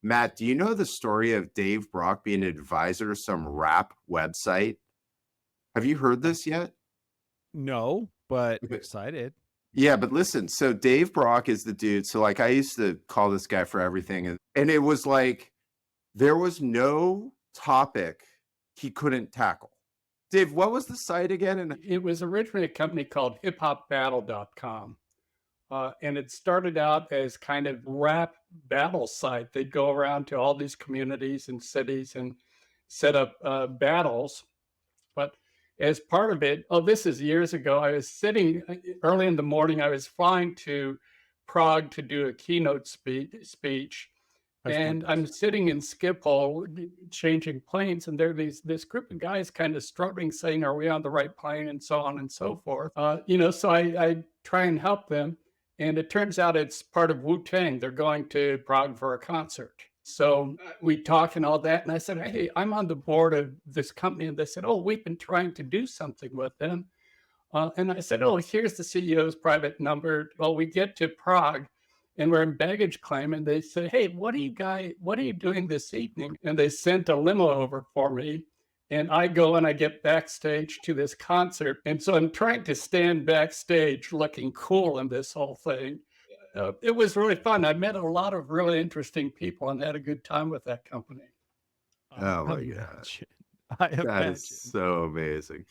Matt, do you know the story of Dave Brock being an advisor to some rap website? Have you heard this yet? No, but I'm excited. Yeah, but listen, so Dave Brock is the dude. So like I used to call this guy for everything. And it was like there was no topic he couldn't tackle. Dave, what was the site again? And It was originally a company called hiphopbattle.com. And it started out as kind of rap battle site. They'd go around to all these communities and cities and set up battles. But as part of it, this is years ago, I was sitting early in the morning. I was flying to Prague to do a keynote speech. And I'm sitting in Schiphol changing planes, and there this group of guys kind of struggling, saying, "Are we on the right plane?" and so on and so forth. So I try and help them, and it turns out it's part of Wu Tang. They're going to Prague for a concert. So we talk and all that, and I said, "Hey, I'm on the board of this company," and they said, "Oh, we've been trying to do something with them." And I said, "Oh, here's the CEO's private number." Well, we get to Prague and we're in baggage claim. And they said, "Hey, what are you doing this evening?" And they sent a limo over for me. And I go and I get backstage to this concert. And so I'm trying to stand backstage looking cool in this whole thing. It was really fun. I met a lot of really interesting people and had a good time with that company. oh my God, I that imagine. is so amazing.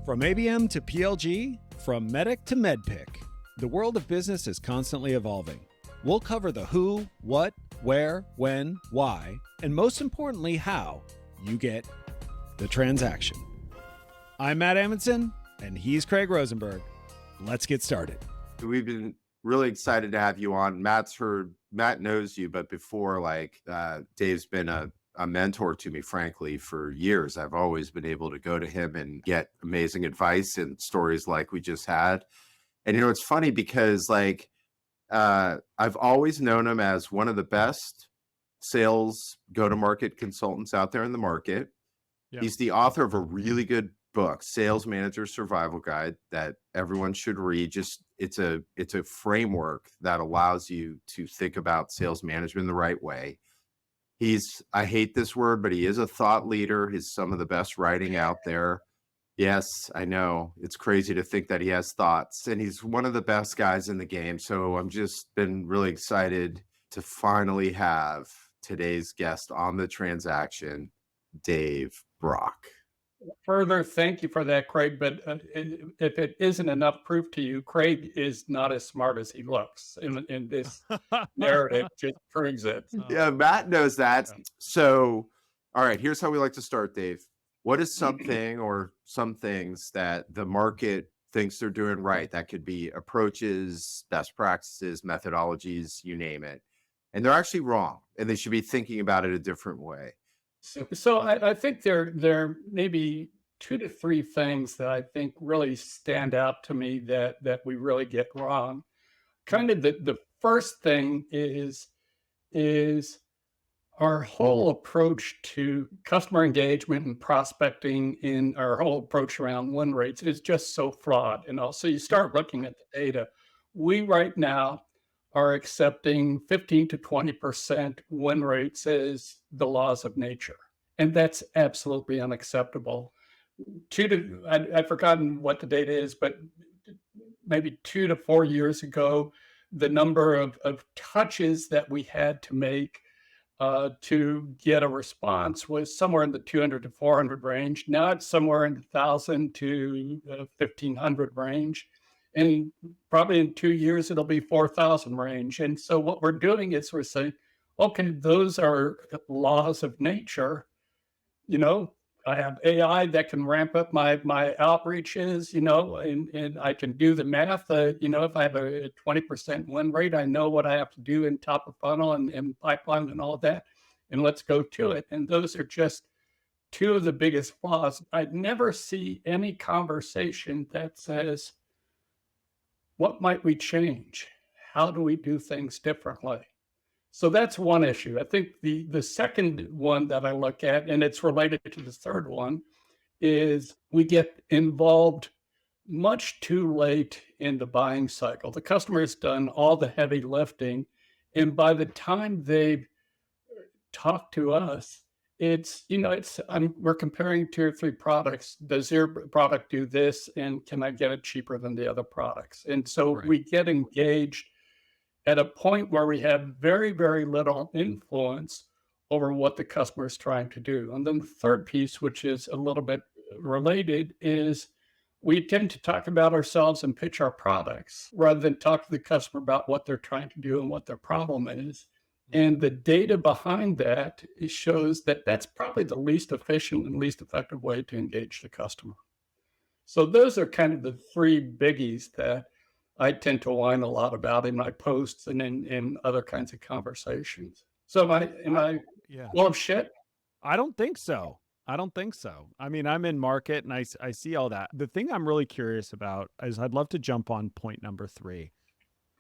From ABM to PLG, from Medic to MedPick, the world of business is constantly evolving. We'll cover the who, what, where, when, why, and most importantly, how you get the transaction. I'm Matt Amundsen, and he's Craig Rosenberg. Let's get started. We've been really excited to have you on. Matt knows you, but before, Dave's been a mentor to me, frankly, for years. I've always been able to go to him and get amazing advice and stories like we just had. And, it's funny because I've always known him as one of the best sales go-to-market consultants out there in the market. Yeah. He's the author of a really good book, Sales Manager Survival Guide, that everyone should read. It's a framework that allows you to think about sales management the right way. I hate this word, but he is a thought leader. He's some of the best writing out there. Yes, I know. It's crazy to think that he has thoughts, and he's one of the best guys in the game. So I'm just been really excited to finally have today's guest on the transaction, Dave Brock. Further, thank you for that, Craig. But if it isn't enough proof to you, Craig is not as smart as he looks. In this narrative, just proves it. Yeah, Matt knows that. Yeah. So, all right, here's how we like to start, Dave. What is something or some things that the market thinks they're doing right? That could be approaches, best practices, methodologies, you name it. And they're actually wrong, and they should be thinking about it a different way. So I think there may be 2 to 3 things that I think really stand out to me that we really get wrong. Kind of the first thing is our whole approach to customer engagement and prospecting, in our whole approach around win rates, is just so flawed. So you start looking at the data. We right now are accepting 15 to 20% win rates as the laws of nature. And that's absolutely unacceptable. I've forgotten what the data is, but maybe 2 to 4 years ago, the number of touches that we had to make to get a response was somewhere in the 200 to 400 range. Now it's somewhere in the 1,000 to 1,500 range. And probably in 2 years, it'll be 4,000 range. And so what we're doing is we're saying, okay, those are laws of nature. I have AI that can ramp up my outreaches, and I can do the math. If I have a 20% win rate, I know what I have to do in top of funnel and pipeline and all of that. And let's go to it. And those are just 2 of the biggest flaws. I never see any conversation that says, what might we change? How do we do things differently? So that's one issue. I think the second one that I look at, and it's related to the third one, is we get involved much too late in the buying cycle. The customer has done all the heavy lifting, And by the time they've talked to us, we're comparing 2 or 3 products. Does your product do this? And can I get it cheaper than the other products? And so Right. we get engaged at a point where we have very, very little influence over what the customer is trying to do. And then the third piece, which is a little bit related, is we tend to talk about ourselves and pitch our products rather than talk to the customer about what they're trying to do and what their problem is. And the data behind that shows that that's probably the least efficient and least effective way to engage the customer. So those are kind of the three biggies that I tend to whine a lot about in my posts and in other kinds of conversations. So am I, I yeah. full of shit? I don't think so. I don't think so. I mean, I'm in market and I see all that. The thing I'm really curious about is I'd love to jump on point number 3,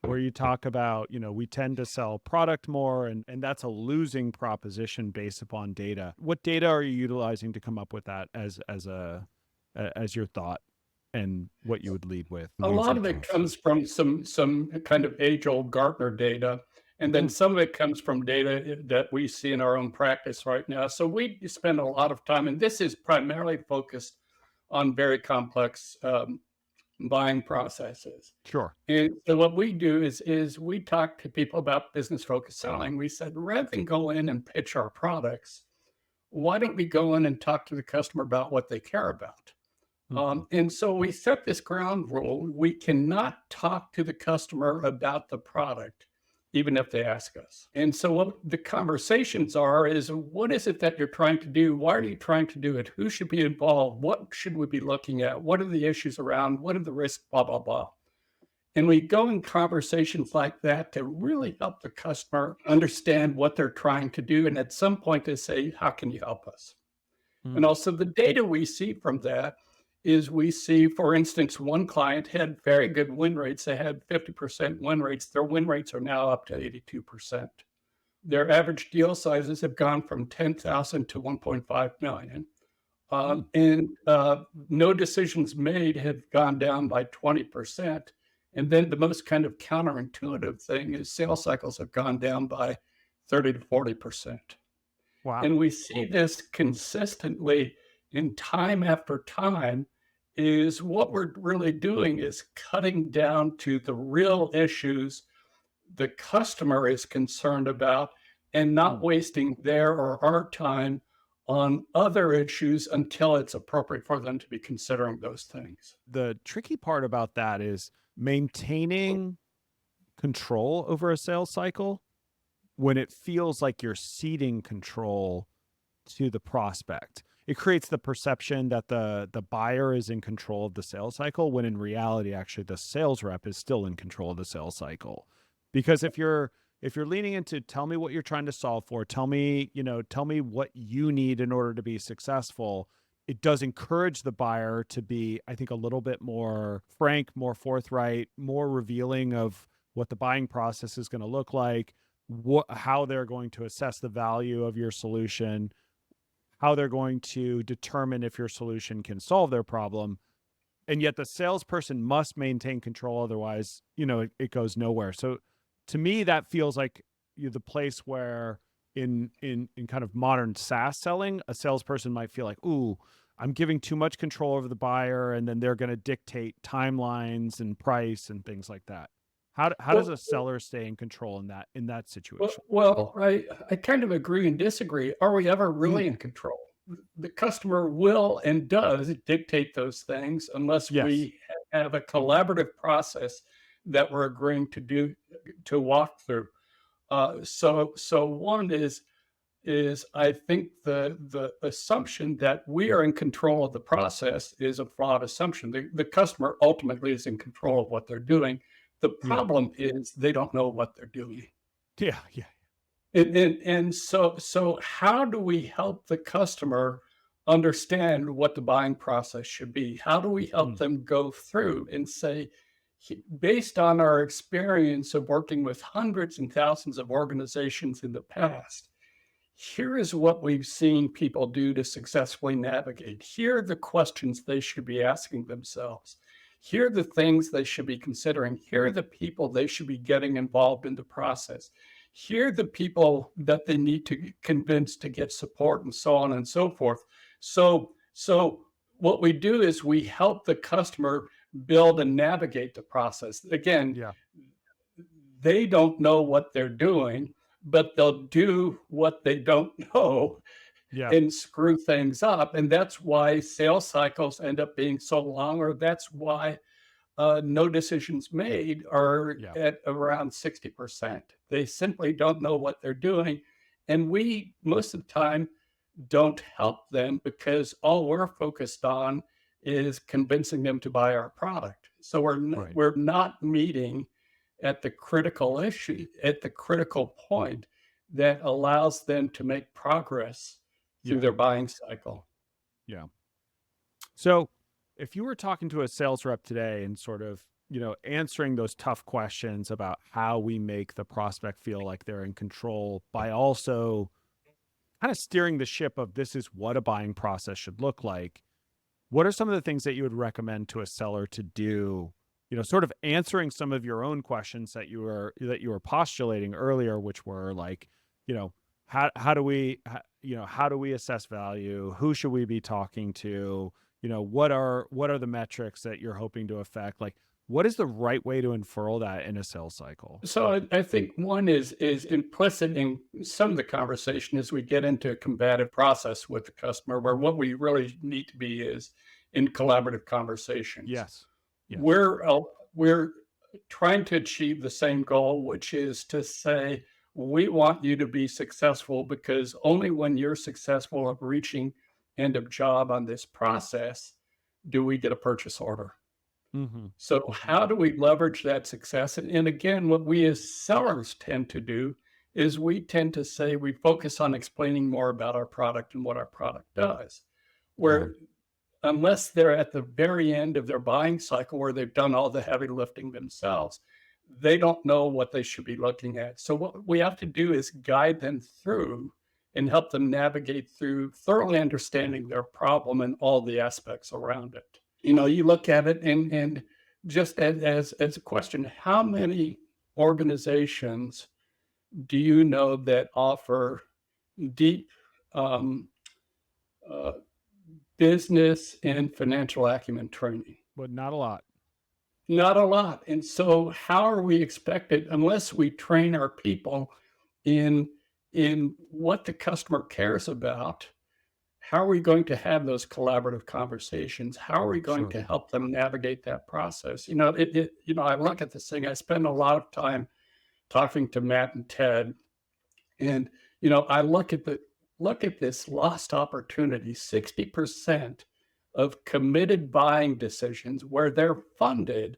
where you talk about, we tend to sell product more and that's a losing proposition based upon data. What data are you utilizing to come up with that as your thought and what you would lead with? A lot of it comes from some kind of age-old Gartner data, and then Mhm. some of it comes from data that we see in our own practice right now. So we spend a lot of time, and this is primarily focused on very complex buying processes. Sure. And so what we do is we talk to people about business focused selling. We said, rather than go in and pitch our products, why don't we go in and talk to the customer about what they care about? Mhm. And so we set this ground rule. We cannot talk to the customer about the product, even if they ask us. And so what the conversations are is what is it that you're trying to do? Why are you trying to do it? Who should be involved? What should we be looking at? What are the issues around? What are the risks? Blah, blah, blah. And we go in conversations like that to really help the customer understand what they're trying to do. And at some point, they say, how can you help us? And Mm. also, the data we see from that is we see, for instance, one client had very good win rates. They had 50% win rates. Their win rates are now up to 82%. Their average deal sizes have gone from 10,000 to 1.5 million. Mm. And no decisions made have gone down by 20%. And then the most kind of counterintuitive thing is sales cycles have gone down by 30 to 40%. Wow. And we see this consistently in time after time is what we're really doing is cutting down to the real issues the customer is concerned about and not Mm. wasting their or our time on other issues until it's appropriate for them to be considering those things. The tricky part about that is maintaining control over a sales cycle when it feels like you're ceding control to the prospect. It creates the perception that the buyer is in control of the sales cycle when in reality actually the sales rep is still in control of the sales cycle. Because if you're leaning into tell me what you're trying to solve for, tell me what you need in order to be successful, it does encourage the buyer to be, I think, a little bit more frank, more forthright, more revealing of what the buying process is going to look like, how they're going to assess the value of your solution, how they're going to determine if your solution can solve their problem. And yet the salesperson must maintain control. Otherwise, it goes nowhere. So to me, that feels like the place where in kind of modern SaaS selling, a salesperson might feel like, ooh, I'm giving too much control over the buyer, and then they're going to dictate timelines and price and things like that. How does Well, a seller stay in control in that well, situation? well, I kind of agree and disagree. Are we ever Mm. really in control? The customer will and does dictate those things unless Yes. we have a collaborative process that we're agreeing to do to walk through. So one is I think the assumption that we are in control of the process is a flawed assumption. The customer ultimately is in control of what they're doing. The Yeah. problem is they don't know what they're doing. Yeah. Yeah. And so how do we help the customer understand what the buying process should be? How do we help Mm. them go through and say, based on our experience of working with hundreds and thousands of organizations in the past, here is what we've seen people do to successfully navigate. Here are the questions they should be asking themselves. Here are the things they should be considering. Here are the people they should be getting involved in the process. Here are the people that they need to convince to get support and so on and so forth. So what we do is we help the customer build and navigate the process. Again, Yeah. they don't know what they're doing, but they'll do what they don't know Yeah. and screw things up. And that's why sales cycles end up being so long, or that's why no decisions made are Yeah. at around 60%. They simply don't know what they're doing. And we, most of the time, don't help them because all we're focused on is convincing them to buy our product. So Right. we're not meeting at the critical issue, at the critical point that allows them to make progress through Yeah. their buying cycle. Yeah. So if you were talking to a sales rep today and sort of, answering those tough questions about how we make the prospect feel like they're in control by also kind of steering the ship of this is what a buying process should look like, what are some of the things that you would recommend to a seller to do, sort of answering some of your own questions that you were postulating earlier, which were like, you know, how do we assess value? Who should we be talking to? What are the metrics that you're hoping to affect? Like, what is the right way to unfurl that in a sales cycle? So I think one is implicit in some of the conversation as we get into a combative process with the customer, where what we really need to be is in collaborative conversations. Yes. Yes. We're trying to achieve the same goal, which is to say we want you to be successful because only when you're successful of reaching end of job on this process do we get a purchase order. Mm-hmm. So how do we leverage that success? And again, what we as sellers tend to do is we tend to say we focus on explaining more about our product and what our product does. Yeah. Where unless they're at the very end of their buying cycle where they've done all the heavy lifting themselves, they don't know what they should be looking at. So what we have to do is guide them through and help them navigate through thoroughly understanding their problem and all the aspects around it. You look at it and just as a question, how many organizations do you know that offer deep um, uh, business and financial acumen training? But not a lot. Not a lot. And so how are we expected, unless we train our people in what the customer cares about, how are we going to have those collaborative conversations? How are we going Sure. to help them navigate that process? I look at this thing, I spend a lot of time talking to Matt and Ted, and I look at this lost opportunity. 60% of committed buying decisions where they're funded,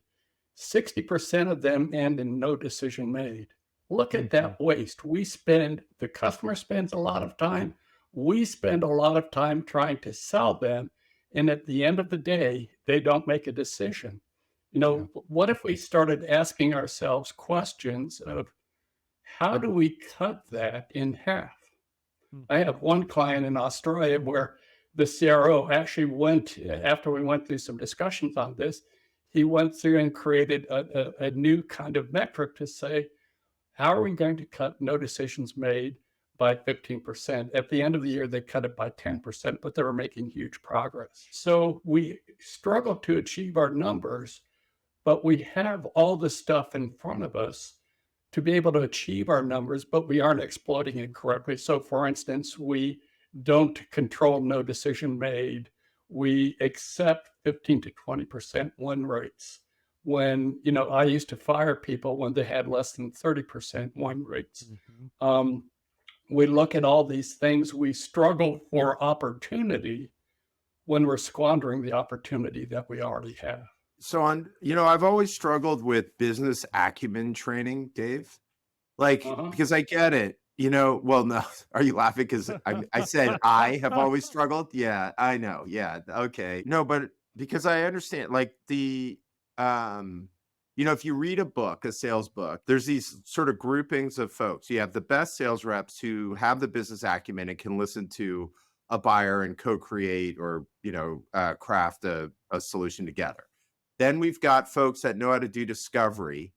60% of them end in no decision made. Look at Mm-hmm. that waste. The customer spends a lot of time. We spend a lot of time trying to sell them. And at the end of the day, they don't make a decision. Yeah. What if we started asking ourselves questions of how do we cut that in half? Mm. I have one client in Australia where the CRO actually went, after we went through some discussions on this, he went through and created a new kind of metric to say, how are we going to cut no decisions made by 15%? At the end of the year, they cut it by 10%, but they were making huge progress. So we struggle to achieve our numbers, but we have all the stuff in front of us to be able to achieve our numbers, but we aren't exploiting it correctly. So, for instance, we don't control no decision made. We accept 15 to 20% win rates. When, I used to fire people when they had less than 30% win rates. Mm-hmm. Um, we look at all these things. We struggle for opportunity when we're squandering the opportunity that we already have. So I've always struggled with business acumen training, Dave. Like, Uh-huh. because I get it, well, no, are you laughing? Because I said I have always struggled. Yeah, I know. Yeah. Okay. No, but because I understand, like if you read a book, a sales book, there's these sort of groupings of folks. You have the best sales reps who have the business acumen and can listen to a buyer and co-create or, craft a solution together. Then we've got folks that know how to do discovery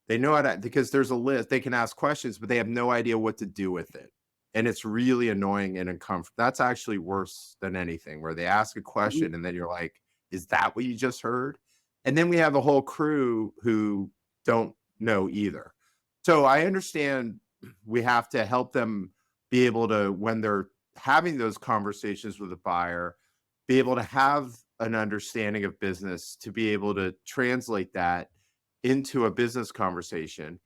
They know how to, because there's a list, they can ask questions, but they have no idea what to do with it. And it's really annoying and uncomfortable. That's actually worse than anything, where they ask a Mhm. question and then you're like, is that what you just heard? And then we have a whole crew who don't know either. So I understand we have to help them be able to, when they're having those conversations with a buyer, be able to have an understanding of business, to be able to translate that into a business conversation.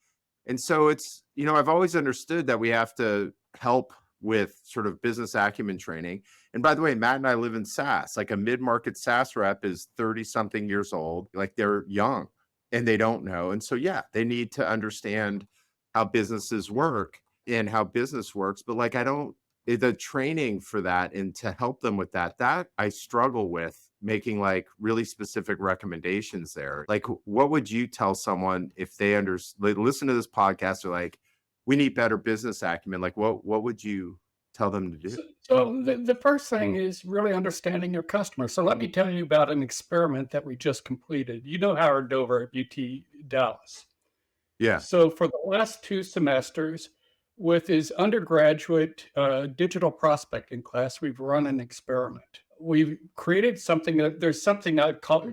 And so it's, I've always understood that we have to help with sort of business acumen training. And by the way, Matt and I live in SaaS. Like, a mid-market SaaS rep is 30 something years old. Like, they're young and they don't know. And so, yeah, they need to understand how businesses work and how business works. But like, the training for that and to help them with that I struggle with making like really specific recommendations there. Like, what would you tell someone if they listen to this podcast, or like, we need better business acumen? Like, what would you tell them to do? So the first thing is really understanding your customer. So let me tell you about an experiment that we just completed. You know Howard Dover at UT Dallas. Yeah. So for the last 2 semesters, with his undergraduate digital prospecting class, we've run an experiment. We've created something there's something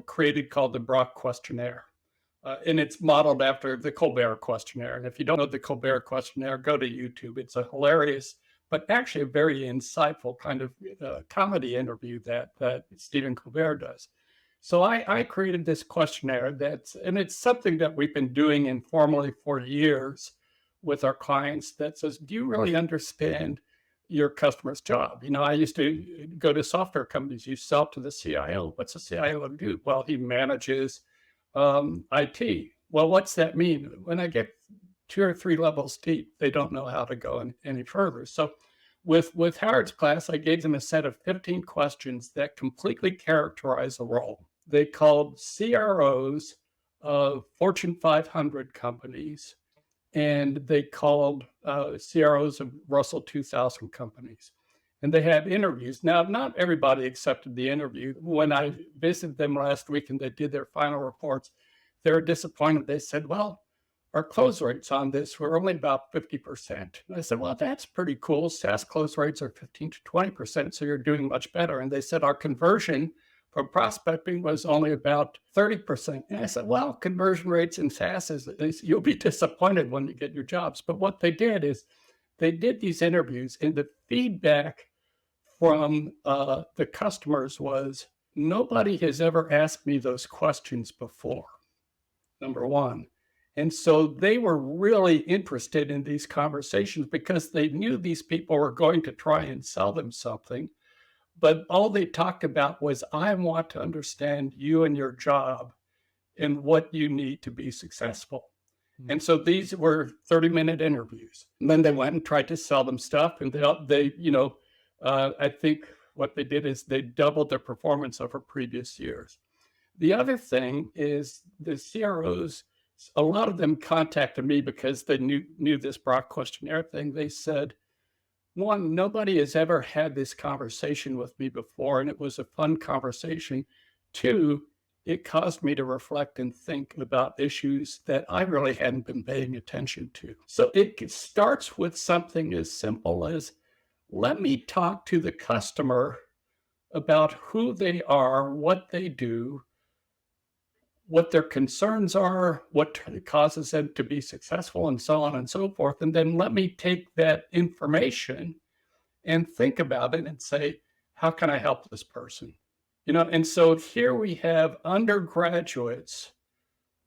created called the Brock Questionnaire. And it's modeled after the Colbert Questionnaire. And if you don't know the Colbert Questionnaire, go to YouTube. It's a hilarious, but actually a very insightful kind of comedy interview that Stephen Colbert does. So I created this questionnaire and it's something that we've been doing informally for years with our clients, that says, do you really understand your customer's job? I used to go to software companies. You sell to the CIO. What's the CIO do? Well, he manages IT. Well, what's that mean? When I get 2 or 3 levels deep, they don't know how to go any further. So with Howard's class, I gave them a set of 15 questions that completely characterize a role. They called CROs of Fortune 500 companies, and they called CROs of Russell 2000 companies. And they had interviews. Now, not everybody accepted the interview. When I visited them last week and they did their final reports, they were disappointed. They said, well, our close rates on this were only about 50%. And I said, well, that's pretty cool. SaaS close rates are 15 to 20%, so you're doing much better. And they said our conversion from prospecting was only about 30%. And I said, well, conversion rates in SaaS you'll be disappointed when you get your jobs. But what they did is they did these interviews, and the feedback from the customers was, nobody has ever asked me those questions before, number one. And so they were really interested in these conversations because they knew these people were going to try and sell them something. But all they talked about was, I want to understand you and your job and what you need to be successful. And so these were 30-minute interviews. And then they went and tried to sell them stuff. And I think what they did is they doubled their performance over previous years. The other thing is the CROs, a lot of them contacted me because they knew this Brock Questionnaire thing. They said, one, nobody has ever had this conversation with me before, and it was a fun conversation. Two, it caused me to reflect and think about issues that I really hadn't been paying attention to. So it starts with something as simple as, let me talk to the customer about who they are, what they do, what their concerns are, what causes them to be successful, and so on and so forth. And then let me take that information and think about it and say, how can I help this person? And so here we have undergraduates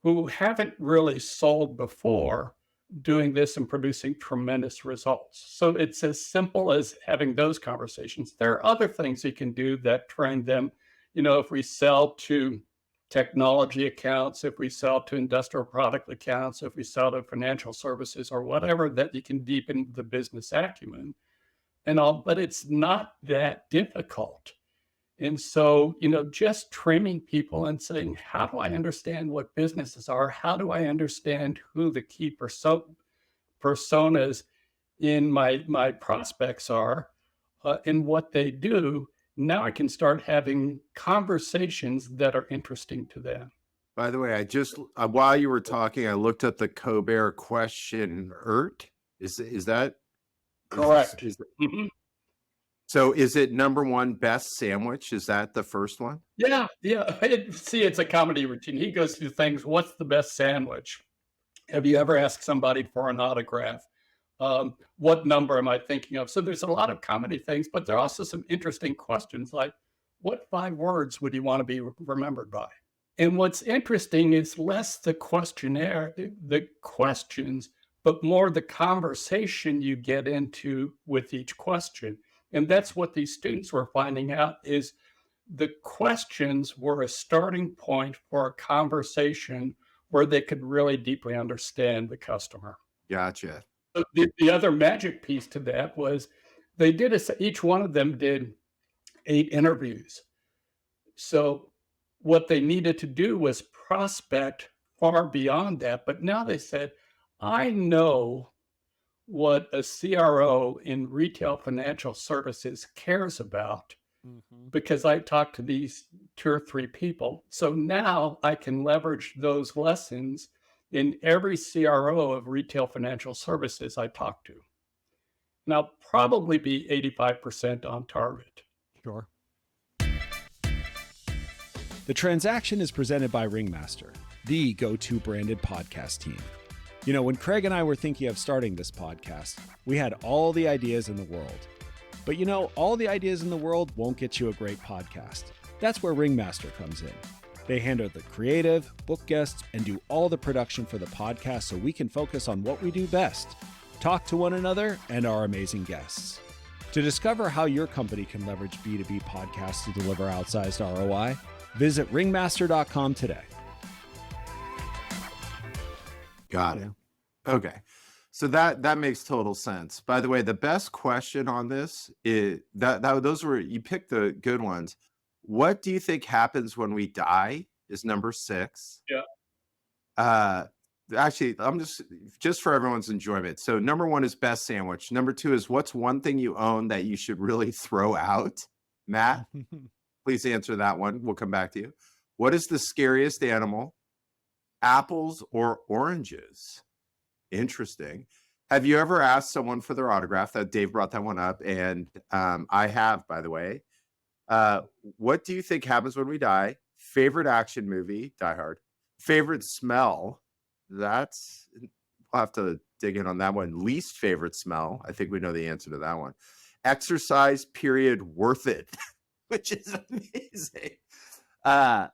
who haven't really sold before doing this and producing tremendous results. So it's as simple as having those conversations. There are other things you can do that train them. If we sell to technology accounts, if we sell to industrial product accounts, if we sell to financial services or whatever, that you can deepen the business acumen and all, but it's not that difficult. And so, just training people and saying, how do I understand what businesses are? How do I understand who the key personas in my prospects are and what they do? Now I can start having conversations that are interesting to them. By the way, I just while you were talking, I looked up the Colbert Questionnaires. Is that Correct. is Mhm. so? Is it number one best sandwich? Is that the first one? Yeah, yeah. See, it's a comedy routine. He goes through things. What's the best sandwich? Have you ever asked somebody for an autograph? What number am I thinking of? So there's a lot of comedy things, but there are also some interesting questions like, what 5 words would you want to be remembered by? And what's interesting is less the questionnaire, the questions, but more the conversation you get into with each question. And that's what these students were finding out is the questions were a starting point for a conversation where they could really deeply understand the customer. Gotcha. So the other magic piece to that was they did each one of them did 8 interviews. So what they needed to do was prospect far beyond that. But now they said, I know what a CRO in retail financial services cares about Mm-hmm. because I talked to these 2 or 3 people. So now I can leverage those lessons in every CRO of retail financial services I talk to. And I'll probably be 85% on target. Sure. The Transaction is presented by Ringmaster, the go-to branded podcast team. You know, when Craig and I were thinking of starting this podcast, we had all the ideas in the world. But you know, all the ideas in the world won't get you a great podcast. That's where Ringmaster comes in. They handle the creative, book guests, and do all the production for the podcast so we can focus on what we do best, talk to one another and our amazing guests. To discover how your company can leverage B2B podcasts to deliver outsized ROI, visit ringmaster.com today. Got it. Okay. So that makes total sense. By the way, the best question on this is that those were you picked the good ones. What do you think happens when we die is number 6. Yeah. Actually, I'm just for everyone's enjoyment. So number 1 is best sandwich. Number 2 is what's one thing you own that you should really throw out? Matt, please answer that one. We'll come back to you. What is the scariest animal? Apples or oranges? Interesting. Have you ever asked someone for their autograph? That Dave brought that one up, and I have, by the way. What do you think happens when we die? Favorite action movie? Die Hard. Favorite smell? That's I'll have to dig in on that one. Least favorite smell? I think we know the answer to that one. Exercise period worth it, which is amazing.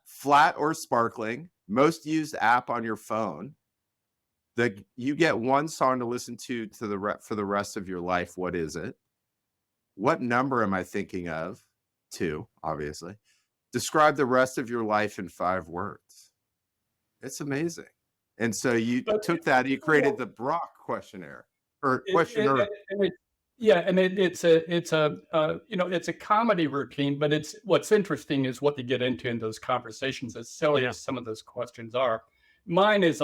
Flat or sparkling? Most used app on your phone? You get one song to listen to for the rest of your life. What is it? What number am I thinking of? 2, obviously. Describe the rest of your life in 5 words. It's amazing. And so you But took that, you created the Brock questionnaire or it, questionnaire. and it, yeah, and it's a comedy routine, but it's what's interesting is what they get into in those conversations. As silly as some of those questions are, mine is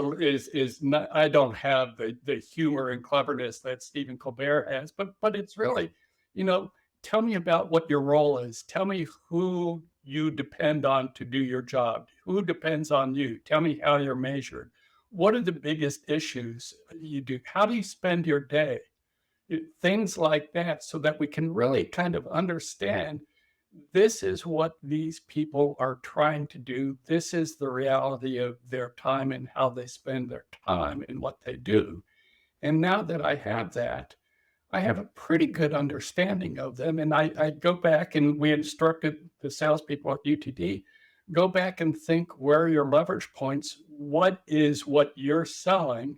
not. I don't have the humor and cleverness that Stephen Colbert has, but it's really, tell me about what your role is. Tell me who you depend on to do your job. Who depends on you? Tell me how you're measured. What are the biggest issues you do? How do you spend your day? Things like that, so that we can really kind of understand this is what these people are trying to do. This is the reality of their time and how they spend their time and what they do. And now that I have that, I have a pretty good understanding of them. And I go back and we instructed the salespeople at UTD, go back and think where are your leverage points? What is what you're selling?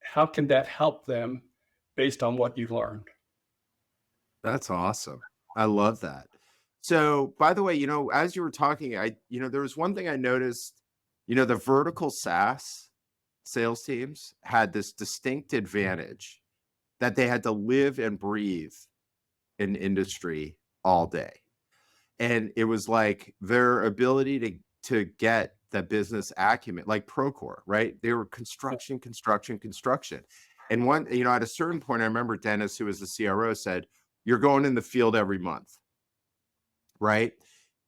How can that help them based on what you've learned? That's awesome. I love that. So, by the way, as you were talking, there was one thing I noticed, the vertical SaaS sales teams had this distinct advantage that they had to live and breathe in industry all day. And it was like their ability to get the business acumen, like Procore, right? They were construction. And at a certain point, I remember Dennis, who was the CRO, said, you're going in the field every month, right?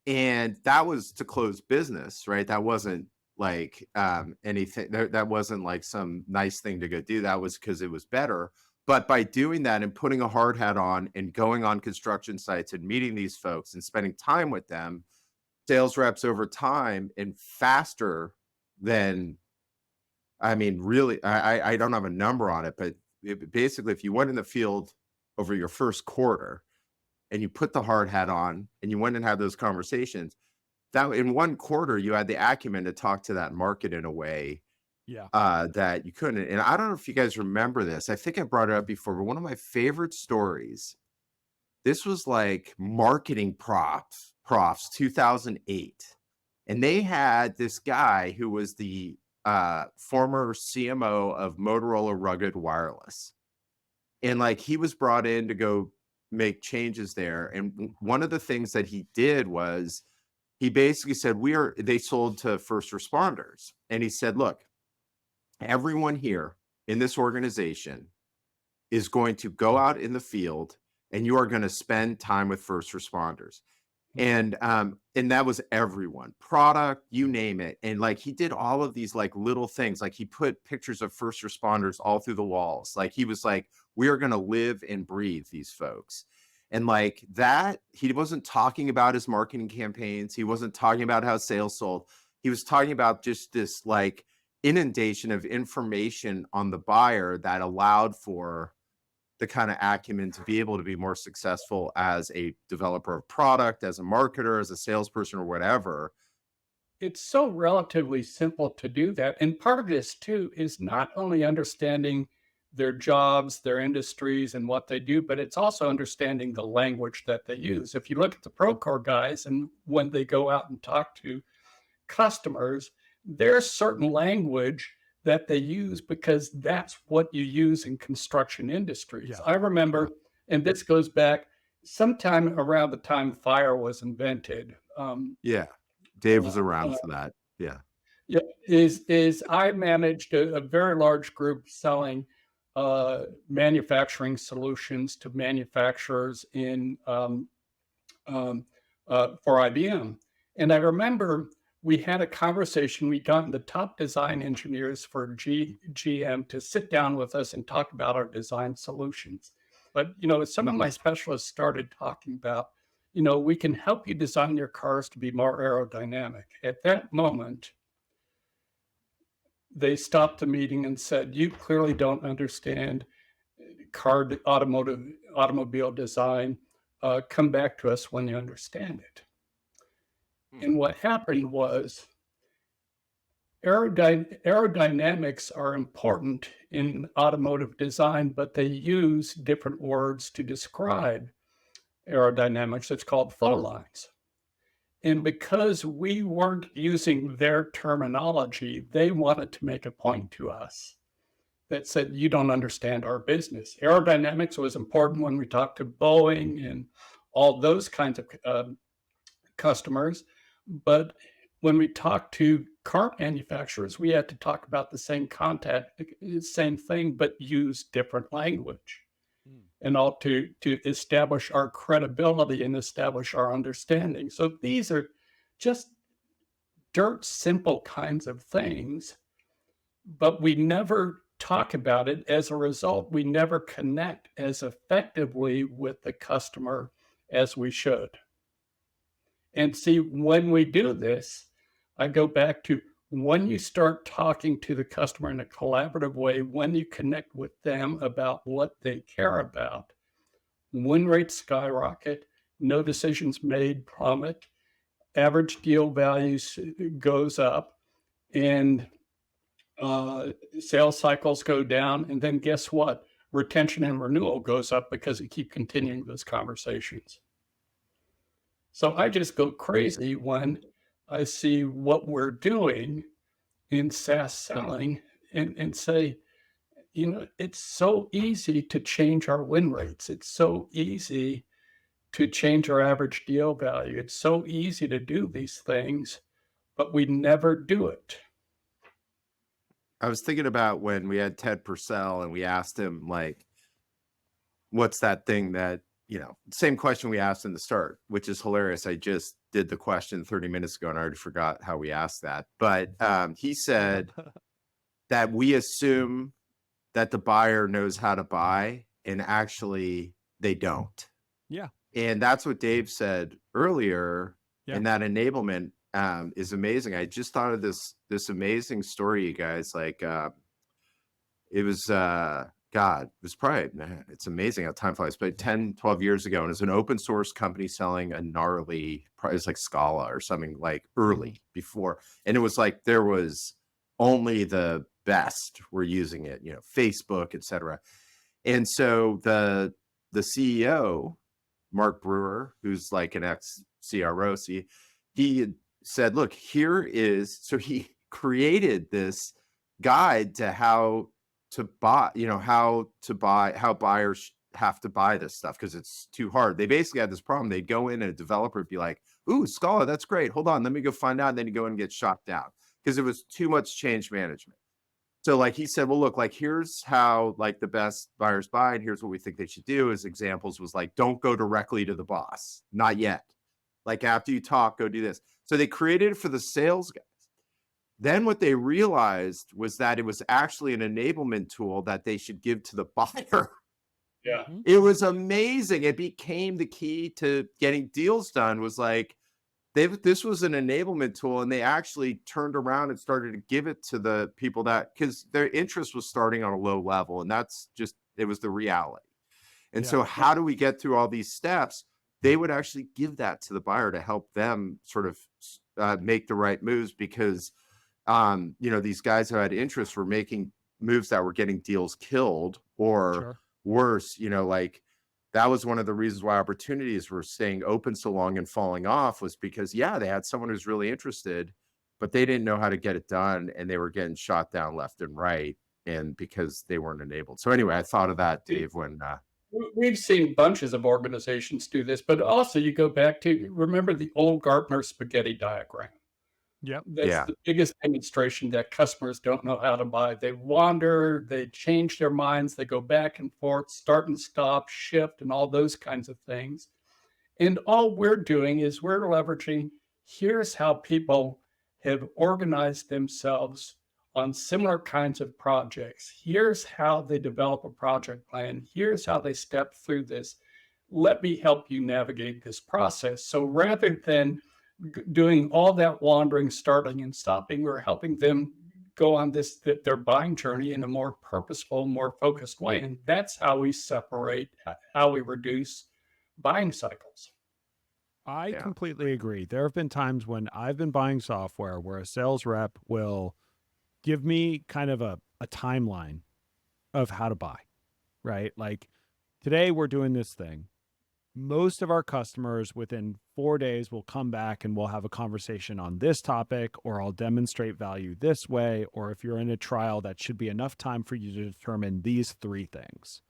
And that was to close business, right? That wasn't like anything. That wasn't like some nice thing to go do. That was because it was better. But by doing that and putting a hard hat on and going on construction sites and meeting these folks and spending time with them, sales reps over time and faster than, I mean, really, I don't have a number on it, but basically, if you went in the field over your first quarter and you put the hard hat on and you went and had those conversations, that in one quarter you had the acumen to talk to that market in a way Yeah. that you couldn't. And I don't know if you guys remember this. I think I brought it up before, but one of my favorite stories. This was like marketing profs 2008, and they had this guy who was the former CMO of Motorola Rugged Wireless, and like he was brought in to go make changes there. And one of the things that he did was he basically said, they sold to first responders. And he said, look, everyone here in this organization is going to go out in the field and you are going to spend time with first responders. And that was everyone, product, you name it. And like he did all of these like little things, like he put pictures of first responders all through the walls. Like he was like, we are going to live and breathe these folks. And like that, he wasn't talking about his marketing campaigns. He wasn't talking about how sales sold. He was talking about just this like inundation of information on the buyer that allowed for the kind of acumen to be able to be more successful as a developer of product, as a marketer, as a salesperson, or whatever. It's so relatively simple to do that. And part of this too is not only understanding their jobs, their industries, and what they do, but it's also understanding the language that they use. If you look at the Procore guys and when they go out and talk to customers, there's certain language that they use because that's what you use in construction industries. Yeah. I remember, and this goes back sometime around the time fire was invented. Yeah. Dave was Uh, around uh, for that. Yeah. yeah, is I managed a very large group selling manufacturing solutions to manufacturers in for IBM. And I remember we had a conversation. We got the top design engineers for GM to sit down with us and talk about our design solutions. But some of my specialists started talking about, we can help you design your cars to be more aerodynamic. At that moment, they stopped the meeting and said, "You clearly don't understand automobile design. Come back to us when you understand it." And what happened was aerodynamics are important in automotive design, but they use different words to describe aerodynamics. It's called flow lines. And because we weren't using their terminology, they wanted to make a point to us that said, you don't understand our business. Aerodynamics was important when we talked to Boeing and all those kinds of customers. But when we talked to car manufacturers, we had to talk about the same thing, but use different language. And all to establish our credibility and establish our understanding. So these are just dirt simple kinds of things, but we never talk about it. As a result, we never connect as effectively with the customer as we should. And see, when we do this, I go back to when you start talking to the customer in a collaborative way, when you connect with them about what they care about, win rates skyrocket, no decisions made plummet, average deal values goes up, and sales cycles go down. And then guess what? Retention and renewal goes up because you keep continuing those conversations. So I just go crazy when I see what we're doing in SaaS selling and say, it's so easy to change our win rates. It's so easy to change our average deal value. It's so easy to do these things, but we never do it. I was thinking about when we had Ted Purcell and we asked him, like, what's that thing that, same question we asked in the start, which is hilarious. I just did the question 30 minutes ago and I already forgot how we asked that. But he said that we assume that the buyer knows how to buy, and actually they don't. Yeah. And that's what Dave said earlier. Yeah. And that enablement is amazing. I just thought of this amazing story, you guys. Like it was God, it was probably, man, it's amazing how time flies, but 10, 12 years ago, and it's an open source company selling a gnarly, probably it's like Scala or something, like early before. And it was like there was only the best were using it, Facebook, etc. And so the CEO, Mark Brewer, who's like an ex CRO, he had said, look, so he created this guide to how to buy, how buyers have to buy this stuff because it's too hard. They basically had this problem. They'd go in and a developer would be like, ooh, Scala, that's great. Hold on, let me go find out. And then you go in and get shot down because it was too much change management. So like he said, well, look, like here's how like the best buyers buy, and here's what we think they should do. As examples was like, don't go directly to the boss, not yet. Like after you talk, go do this. So they created it for the sales guys. Then what they realized was that it was actually an enablement tool that they should give to the buyer. Yeah. It was amazing. It became the key to getting deals done. Was like this was an enablement tool, and they actually turned around and started to give it to the people because their interest was starting on a low level, and it was the reality. And so how do we get through all these steps? They would actually give that to the buyer to help them sort of make the right moves because these guys who had interest were making moves that were getting deals killed or worse, like that was one of the reasons why opportunities were staying open so long and falling off was because, they had someone who's really interested, but they didn't know how to get it done and they were getting shot down left and right. And because they weren't enabled. So anyway, I thought of that, Dave, when we've seen bunches of organizations do this, but also you go back to remember the old Gartner spaghetti diagram. Yep. That's the biggest demonstration that customers don't know how to buy. They wander, they change their minds, they go back and forth, start and stop, shift, and all those kinds of things. And all we're doing is we're leveraging here's how people have organized themselves on similar kinds of projects. Here's how they develop a project plan. Here's how they step through this. Let me help you navigate this process. So rather than doing all that wandering, starting and stopping, we're helping them go on their buying journey in a more purposeful, more focused way. And that's how we separate, how we reduce buying cycles. I completely agree. There have been times when I've been buying software where a sales rep will give me kind of a timeline of how to buy, right? Like today we're doing this thing. Most of our customers within 4 days will come back and we'll have a conversation on this topic, or I'll demonstrate value this way. Or if you're in a trial, that should be enough time for you to determine these 3 things.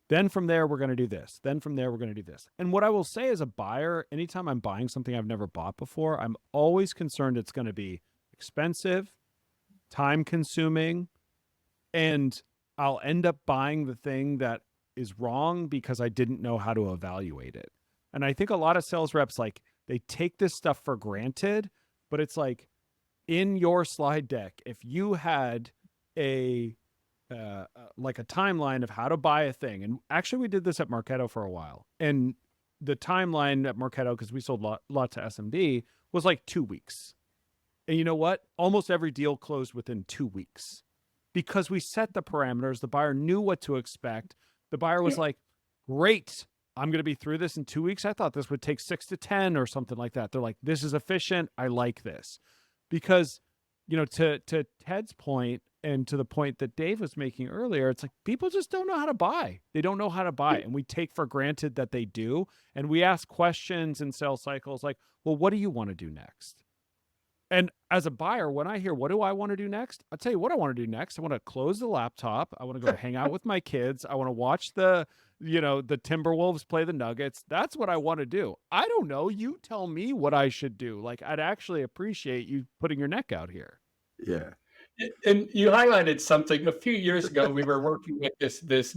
Then from there, we're going to do this. Then from there, we're going to do this. And what I will say as a buyer, anytime I'm buying something I've never bought before, I'm always concerned it's going to be expensive, time consuming, and I'll end up buying the thing that is wrong because I didn't know how to evaluate it. And I think a lot of sales reps, like, they take this stuff for granted, but it's like in your slide deck, if you had a timeline of how to buy a thing, and actually we did this at Marketo for a while, and the timeline at Marketo, because we sold a lot to SMB, was like 2 weeks. And you know what? Almost every deal closed within 2 weeks because we set the parameters. The buyer knew what to expect. The buyer was like, great, I'm going to be through this in 2 weeks. I thought this would take 6 to 10 or something like that. They're like, this is efficient. I like this. Because, to Ted's point and to the point that Dave was making earlier, it's like people just don't know how to buy. They don't know how to buy. And we take for granted that they do. And we ask questions in sales cycles like, well, what do you want to do next? And as a buyer, when I hear, what do I want to do next? I'll tell you what I want to do next. I want to close the laptop. I want to go hang out with my kids. I want to watch the Timberwolves play the Nuggets. That's what I want to do. I don't know. You tell me what I should do. Like, I'd actually appreciate you putting your neck out here. Yeah. And you highlighted something. A few years ago, we were working with this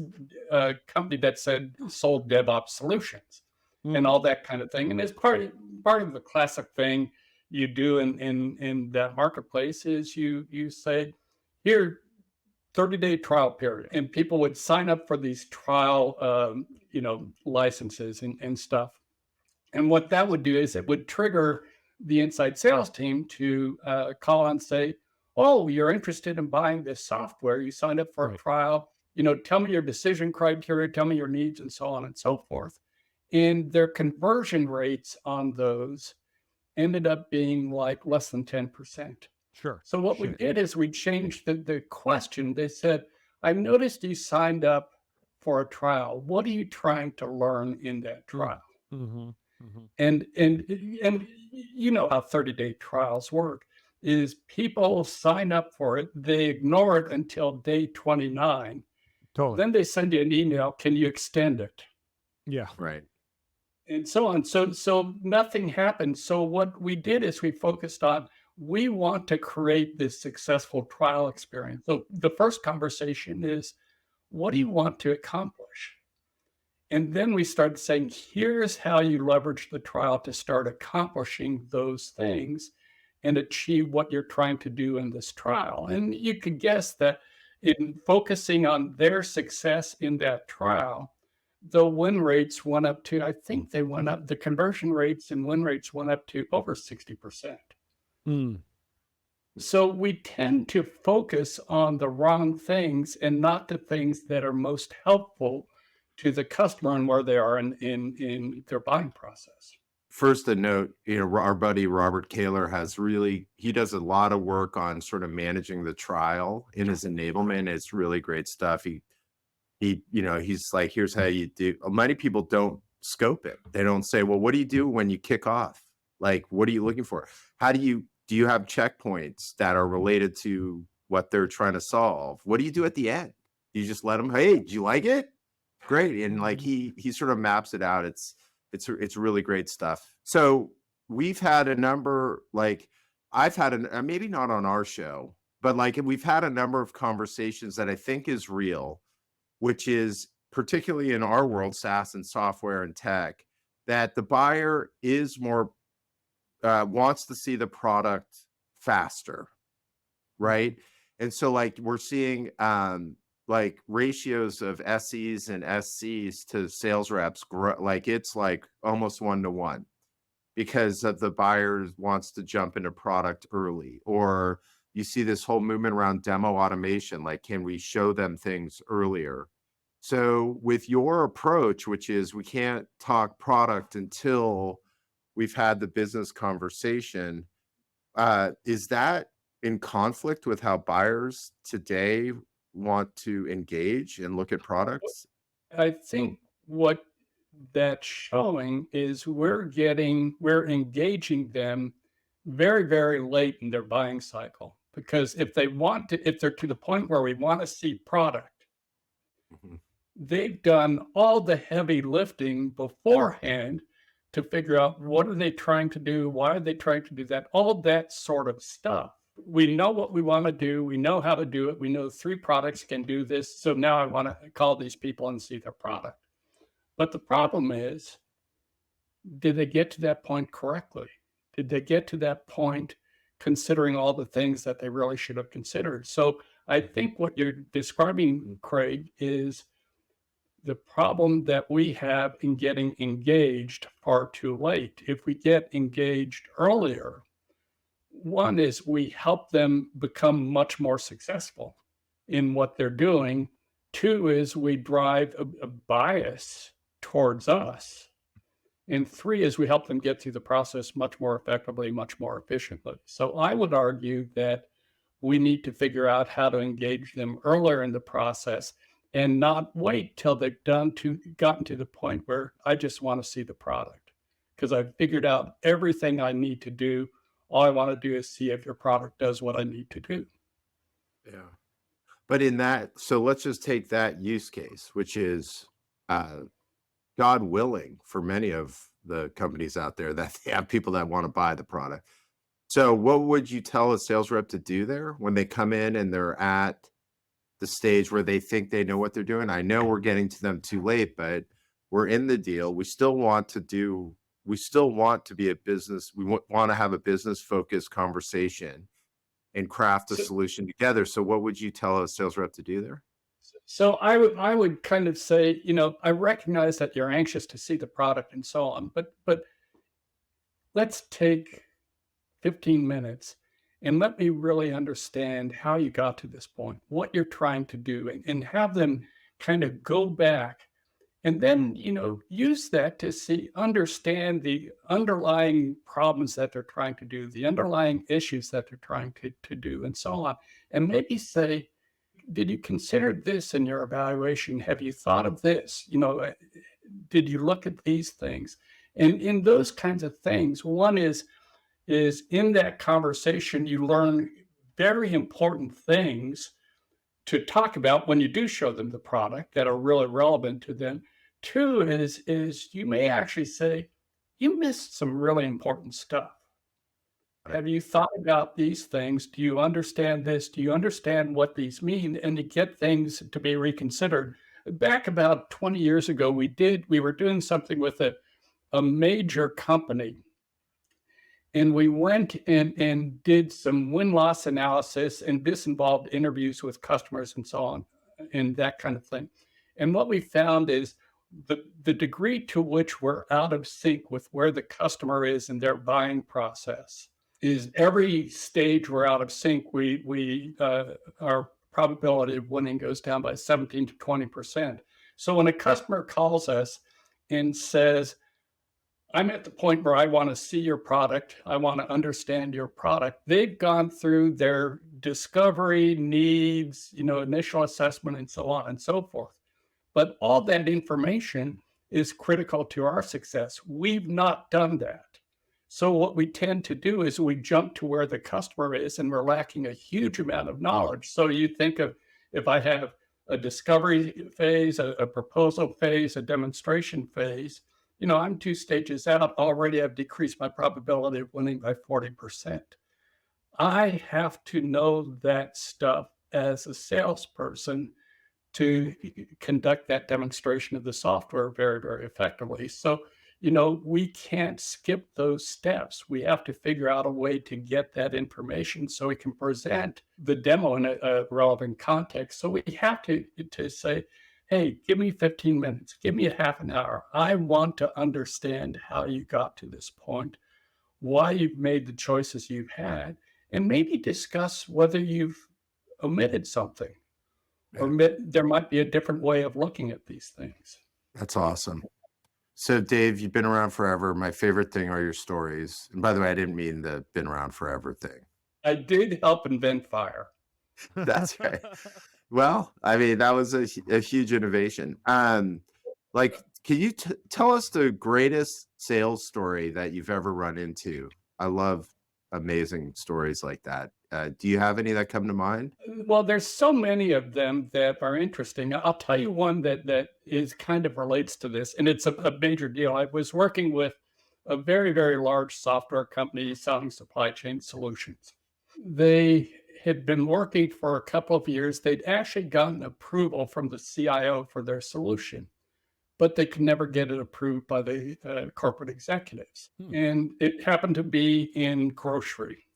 company that said sold DevOps solutions and Mm, all that kind of thing. And as part of the classic thing you do in that marketplace is you say, here, 30-day trial period, and people would sign up for these trial licenses and stuff. And what that would do is it would trigger the inside sales team to call and say, "Oh, you're interested in buying this software. You signed up for a right. trial. Tell me your decision criteria, tell me your needs, and so on and so forth." And their conversion rates on those ended up being like less than 10%. Sure. So what we Sure. did is we changed the question. They said, "I noticed you signed up for a trial. What are you trying to learn in that Mm, trial?" mm-hmm, mm-hmm. And you know how 30-day trials work is people sign up for it, they ignore it until day 29. Totally. Then they send you an email, "Can you extend it?" Yeah. Right. And so on. So nothing happened. So what we did is we focused on we want to create this successful trial experience. So the first conversation is, what do you want to accomplish? And then we started saying, here's how you leverage the trial to start accomplishing those things and achieve what you're trying to do in this trial. And you could guess that in focusing on their success in that trial, the win rates went up to, I think they went up, the conversion rates and win rates went up to over 60%. Mm, So we tend to focus on the wrong things and not the things that are most helpful to the customer and where they are in their buying process. First, a note, our buddy Robert Kaler he does a lot of work on sort of managing the trial in his enablement. It's really great stuff. He's like, here's how you do. Many people don't scope it. They don't say, well, what do you do when you kick off? Like, what are you looking for? Do you have checkpoints that are related to what they're trying to solve? What do you do at the end? Do you just let them, hey, do you like it? Great. And like, he sort of maps it out. It's really great stuff. So we've had a number, like I've had maybe not on our show, but like we've had a number of conversations that I think is real, which is particularly in our world, SaaS and software and tech, that the buyer is more wants to see the product faster, right? And so like we're seeing like ratios of SEs and SCs to sales reps grow, like it's like almost 1-to-1 because of the buyer wants to jump into product early. Or you see this whole movement around demo automation, like can we show them things earlier? So with your approach, which is we can't talk product until we've had the business conversation, is that in conflict with how buyers today want to engage and look at products? I think what that's showing is we're engaging them very, very late in their buying cycle. Because if they're to the point where we want to see product, Mhm. they've done all the heavy lifting beforehand to figure out what are they trying to do, why are they trying to do that, all that sort of stuff. We know what we want to do, we know how to do it, we know 3 products can do this, so now I want to call these people and see their product. But the problem is, did they get to that point correctly? Did they get to that point considering all the things that they really should have considered? So I think what you're describing, Craig, is the problem that we have in getting engaged far too late. If we get engaged earlier, one is we help them become much more successful in what they're doing. Two is we drive a bias towards us. And three is we help them get through the process much more effectively, much more efficiently. So I would argue that we need to figure out how to engage them earlier in the process and not wait till they've gotten to the point where I just want to see the product because I've figured out everything I need to do. All I want to do is see if your product does what I need to do. Yeah. But so let's just take that use case, which is uh, God willing for many of the companies out there that they have people that want to buy the product. So what would you tell a sales rep to do there when they come in and they're at the stage where they think they know what they're doing? I know we're getting to them too late, but we're in the deal. We still want to be a business. We want to have a business focused conversation and craft a So, solution together. So what would you tell a sales rep to do there? so I would kind of say, I recognize that you're anxious to see the product and so on, but let's take 15 minutes and let me really understand how you got to this point, what you're trying to do, and have them kind of go back and then, use that to understand the underlying problems that they're trying to do, the underlying issues that they're trying to do, and so on. And maybe say, did you consider this in your evaluation? Have you thought of this? Did you look at these things? And in those kinds of things, one is in that conversation, you learn very important things to talk about when you do show them the product that are really relevant to them. Two is you may actually say, you missed some really important stuff. Right. Have you thought about these things? Do you understand this? Do you understand what these mean? And to get things to be reconsidered. Back about 20 years ago, we were doing something with a major company, and we went and did some win-loss analysis, and this involved interviews with customers and so on, and that kind of thing. And what we found is the degree to which we're out of sync with where the customer is in their buying process is every stage we're out of sync, our probability of winning goes down by 17 to 20%. So when a customer calls us and says, I'm at the point where I want to see your product, I want to understand your product, they've gone through their discovery needs, initial assessment, and so on and so forth. But all that information is critical to our success. We've not done that. So what we tend to do is we jump to where the customer is, and we're lacking a huge amount of knowledge. So you think of, if I have a discovery phase, a proposal phase, a demonstration phase, I'm 2 stages out. Already I've decreased my probability of winning by 40%. I have to know that stuff as a salesperson to conduct that demonstration of the software very, very effectively. So, we can't skip those steps. We have to figure out a way to get that information so we can present the demo in a relevant context. So we have to say, hey, give me 15 minutes, give me a half an hour. I want to understand how you got to this point, why you've made the choices you've had, and maybe discuss whether you've omitted something, or there might be a different way of looking at these things. That's awesome. So Dave, you've been around forever. My favorite thing are your stories. And by the way, I didn't mean the been around forever thing. I did help invent fire. That's right. Well, I mean, that was a huge innovation. Like, can you tell us the greatest sales story that you've ever run into? I love amazing stories like that. Do you have any that come to mind? Well, there's so many of them that are interesting. I'll tell you one that is kind of relates to this, and it's a major deal. I was working with a very, very large software company selling supply chain solutions. They had been working for a couple of years. They'd actually gotten approval from the CIO for their solution, but they could never get it approved by the corporate executives. And it happened to be in grocery.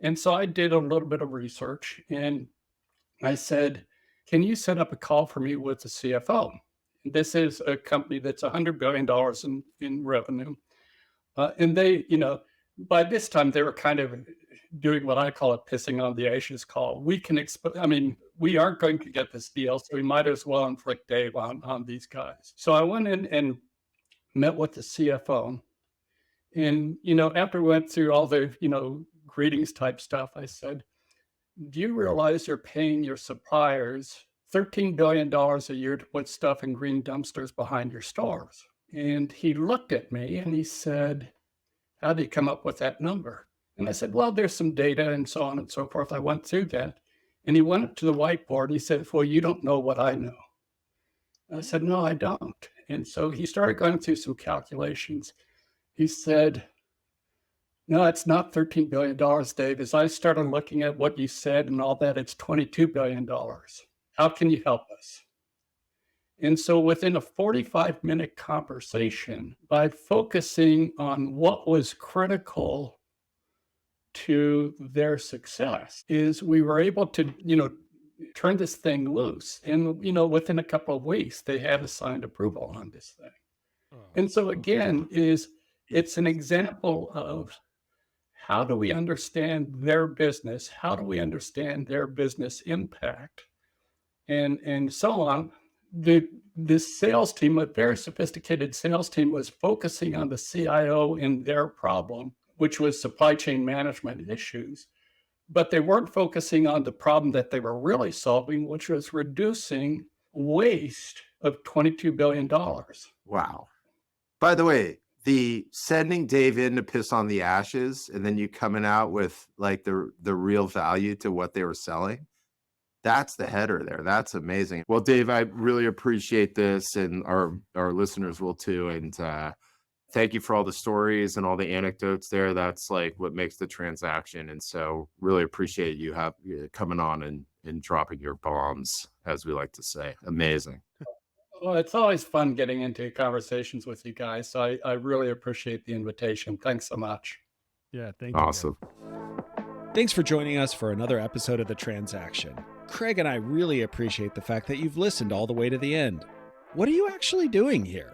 And so I did a little bit of research, and I said, can you set up a call for me with the CFO? This is a company that's $100 billion in revenue. And they, by this time, they were kind of doing what I call a pissing on the ashes call. We aren't going to get this deal, so we might as well inflict Dave on these guys. So I went in and met with the CFO. And, after we went through all the, greetings type stuff, I said, do you realize you're paying your suppliers $13 billion a year to put stuff in green dumpsters behind your stores? And he looked at me and he said, how did you come up with that number? And I said, well, there's some data and so on and so forth. I went through that. And he went up to the whiteboard and he said, well, you don't know what I know. I said, no, I don't. And so he started going through some calculations. He said, No, it's not $13 billion, Dave. As I started looking at what you said and all that, it's $22 billion. How can you help us? And so within a 45-minute conversation, by focusing on what was critical to their success, is we were able to, turn this thing loose. And, within a couple of weeks, they had assigned approval on this thing. And so again, it's an example of how do we understand their business? How do we understand their business impact? And so on. This sales team, a very sophisticated sales team, was focusing on the CIO and their problem, which was supply chain management issues. But they weren't focusing on the problem that they were really solving, which was reducing waste of $22 billion. Wow. By the way, the sending Dave in to piss on the ashes and then you coming out with like the real value to what they were selling. That's the header there. That's amazing. Well, Dave, I really appreciate this, and our listeners will too. And thank you for all the stories and all the anecdotes there. That's like what makes the transaction. And so really appreciate you coming on and dropping your bombs, as we like to say. Amazing. Well, it's always fun getting into conversations with you guys. So I really appreciate the invitation. Thanks so much. Yeah, thank you. Awesome. Thanks for joining us for another episode of The Transaction. Craig and I really appreciate the fact that you've listened all the way to the end. What are you actually doing here?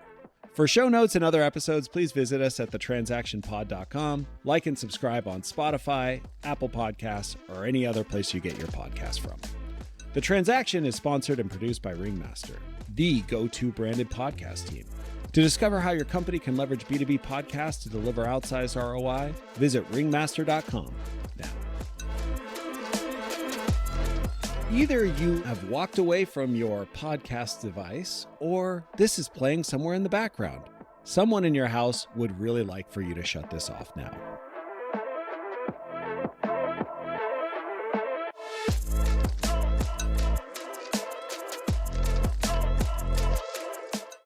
For show notes and other episodes, please visit us at thetransactionpod.com. Like and subscribe on Spotify, Apple Podcasts, or any other place you get your podcast from. The Transaction is sponsored and produced by Ringmaster, the go-to branded podcast team. To discover how your company can leverage B2B podcasts to deliver outsized ROI, visit ringmaster.com now. Either you have walked away from your podcast device, or this is playing somewhere in the background. Someone in your house would really like for you to shut this off now.